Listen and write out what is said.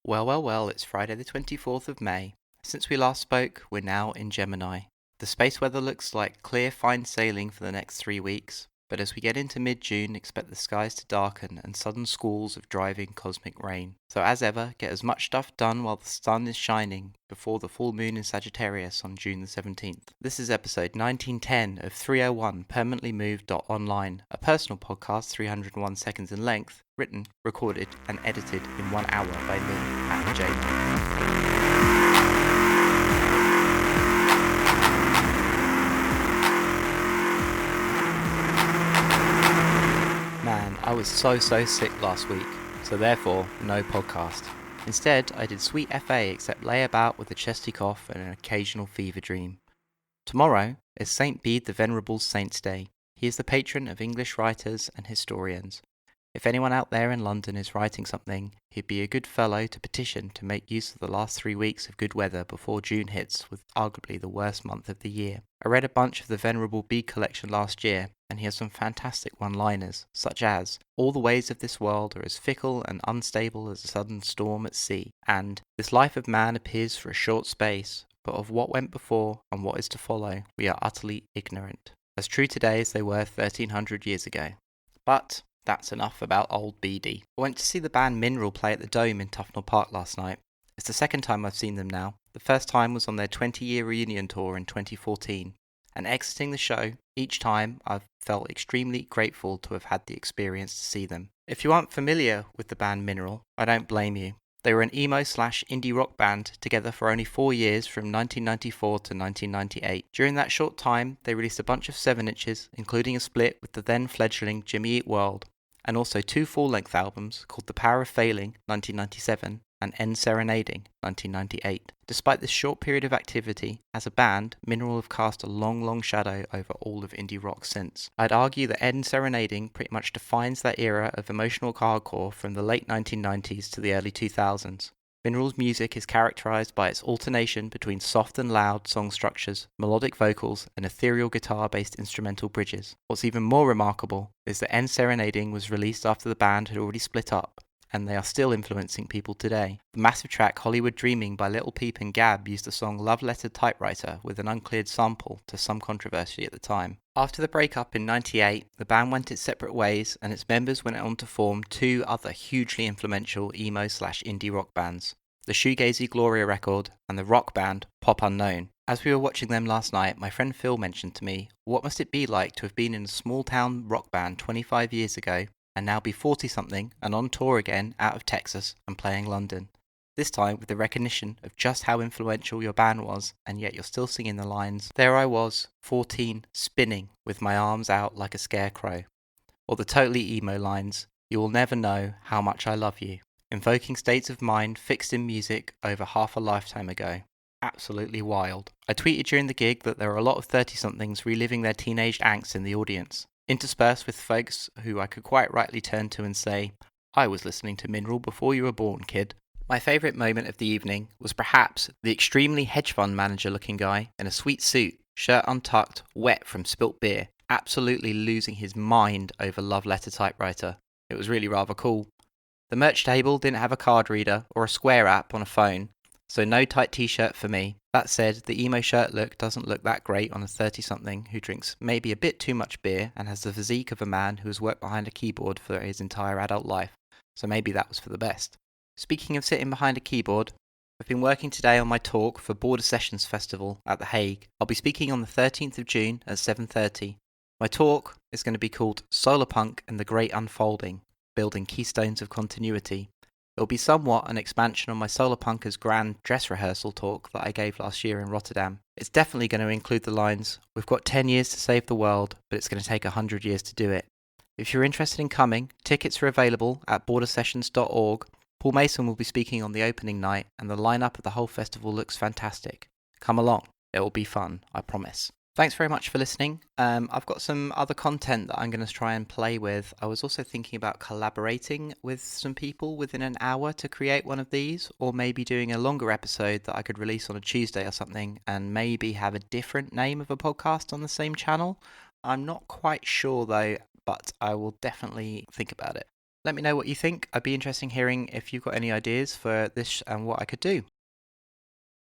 Well, it's Friday the 24th of May. Since we last spoke, we're now in Gemini. The space weather looks like clear, fine sailing for the next 3 weeks, but as we get into mid-June, expect the skies to darken and sudden squalls of driving cosmic rain. So as ever, get as much stuff done while the sun is shining before the full moon in Sagittarius on June the 17th. This is episode 1910 of 301 Permanently Moved Online, a personal podcast 301 seconds in length, written, recorded, and edited in 1 hour by me, Matt J. Man, I was so sick last week, so therefore, no podcast. Instead, I did sweet FA except lay about with a chesty cough and an occasional fever dream. Tomorrow is St. Bede the Venerable's Saint's Day. He is the patron of English writers and historians. If anyone out there in London is writing something, he'd be a good fellow to petition to make use of the last 3 weeks of good weather before June hits with arguably the worst month of the year. I read a bunch of the Venerable Bede collection last year, and he has some fantastic one-liners, such as, "All the ways of this world are as fickle and unstable as a sudden storm at sea," and "This life of man appears for a short space, but of what went before and what is to follow we are utterly ignorant," as true today as they were 1300 years ago. But that's enough about old Bedey. I went to see the band Mineral play at the Dome in Tufnell Park last night. It's the second time I've seen them now. The first time was on their 20-year reunion tour in 2014. And exiting the show, each time I've felt extremely grateful to have had the experience to see them. If you aren't familiar with the band Mineral, I don't blame you. They were an emo/indie rock band together for only 4 years from 1994 to 1998. During that short time, they released a bunch of 7-inches, including a split with the then fledgling Jimmy Eat World, and also 2 full-length albums called The Power of Failing, 1997, and End Serenading, 1998. Despite this short period of activity, as a band, Mineral have cast a long shadow over all of indie rock since. I'd argue that End Serenading pretty much defines that era of emotional hardcore from the late 1990s to the early 2000s. Mineral's music is characterized by its alternation between soft and loud song structures, melodic vocals, and ethereal guitar-based instrumental bridges. What's even more remarkable is that End Serenading was released after the band had already split up, and they are still influencing people today. The massive track Hollywood Dreaming by Little Peep and Gab used the song Love Letter Typewriter with an uncleared sample to some controversy at the time. After the breakup in '98, the band went its separate ways and its members went on to form 2 other hugely influential emo/indie rock bands, the shoegazy Gloria record and the rock band Pop Unknown. As we were watching them last night, my friend Phil mentioned to me, what must it be like to have been in a small town rock band 25 years ago and now be 40-something and on tour again out of Texas and playing London. This time with the recognition of just how influential your band was, and yet you're still singing the lines, "There I was, 14, spinning with my arms out like a scarecrow." Or the totally emo lines, "You will never know how much I love you," invoking states of mind fixed in music over half a lifetime ago. Absolutely wild. I tweeted during the gig that there are a lot of 30-somethings reliving their teenage angst in the audience, interspersed with folks who I could quite rightly turn to and say, "I was listening to Mineral before you were born, kid." My favourite moment of the evening was perhaps the extremely hedge fund manager looking guy in a sweet suit, shirt untucked, wet from spilt beer, absolutely losing his mind over Love Letter Typewriter. It was really rather cool. The merch table didn't have a card reader or a Square app on a phone, so no tight t-shirt for me. That said, the emo shirt look doesn't look that great on a 30-something who drinks maybe a bit too much beer and has the physique of a man who has worked behind a keyboard for his entire adult life, so maybe that was for the best. Speaking of sitting behind a keyboard, I've been working today on my talk for Border Sessions Festival at The Hague. I'll be speaking on the 13th of June at 7:30. My talk is going to be called Solar Punk and the Great Unfolding, Building Keystones of Continuity. It'll be somewhat an expansion on my Solar Punkers Grand Dress Rehearsal talk that I gave last year in Rotterdam. It's definitely going to include the lines, "We've got 10 years to save the world, but it's going to take 100 years to do it." If you're interested in coming, tickets are available at bordersessions.org. Paul Mason will be speaking on the opening night, and the lineup of the whole festival looks fantastic. Come along, it will be fun, I promise. Thanks very much for listening. I've got some other content that I'm going to try and play with. I was also thinking about collaborating with some people within an hour to create one of these, or maybe doing a longer episode that I could release on a Tuesday or something, and maybe have a different name of a podcast on the same channel. I'm not quite sure though, but I will definitely think about it. Let me know what you think. I'd be interested in hearing if you've got any ideas for this and what I could do.